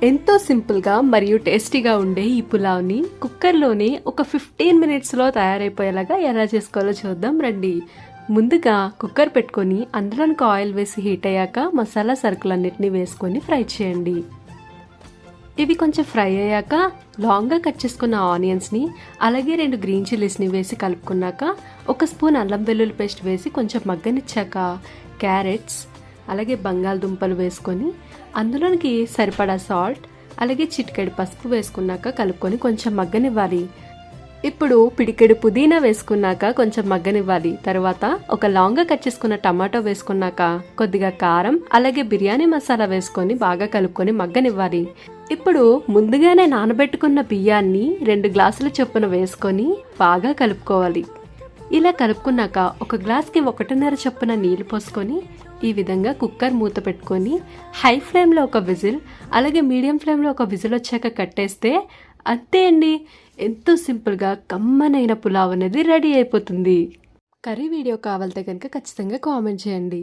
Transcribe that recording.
ఎంతో సింపుల్గా మరియు టేస్టీగా ఉండే ఈ పులావ్ని కుక్కర్లోనే ఒక 15 మినిట్స్లో తయారైపోయేలాగా ఎలా చేసుకోవాలో చూద్దాం రండి. ముందుగా కుక్కర్ పెట్టుకొని అందులోనికి ఆయిల్ వేసి హీట్ అయ్యాక మసాలా సరుకులన్నిటిని వేసుకొని ఫ్రై చేయండి. ఇవి కొంచెం ఫ్రై అయ్యాక లాంగ్గా కట్ చేసుకున్న ఆనియన్స్ని అలాగే 2 గ్రీన్ చిల్లీస్ని వేసి కలుపుకున్నాక 1 స్పూన్ అల్లం వెల్లుల్లి పేస్ట్ వేసి కొంచెం మగ్గనిచ్చాక క్యారెట్స్ అలాగే బంగాళదుంపలు వేసుకొని అందులోనికి సరిపడా సాల్ట్ అలాగే చిటికెడు పసుపు వేసుకున్నాక కలుపుకొని కొంచెం మగ్గనివ్వాలి. ఇప్పుడు పిడికెడు పుదీనా వేసుకున్నాక కొంచెం మగ్గనివ్వాలి. తర్వాత ఒక లాంగ్గా కట్ చేసుకున్న టమాటో వేసుకున్నాక కొద్దిగా కారం అలాగే బిర్యానీ మసాలా వేసుకొని బాగా కలుపుకొని మగ్గనివ్వాలి. ఇప్పుడు ముందుగానే నానబెట్టుకున్న బియ్యాన్ని 2 గ్లాసుల చొప్పున వేసుకొని బాగా కలుపుకోవాలి. ఇలా కలుపుకున్నాక 1 గ్లాస్కి 1.5 చొప్పున నీళ్లు పోసుకొని ఈ విధంగా కుక్కర్ మూత పెట్టుకొని హై ఫ్లేమ్లో ఒక విజిల్ అలాగే మీడియం ఫ్లేమ్లో ఒక విజిల్ వచ్చాక కట్టేస్తే అంతే అండి. ఎంతో సింపుల్గా కమ్మనైన పులావ్ అనేది రెడీ అయిపోతుంది. కర్రీ వీడియో కావాలంటే కనుక ఖచ్చితంగా కామెంట్ చేయండి.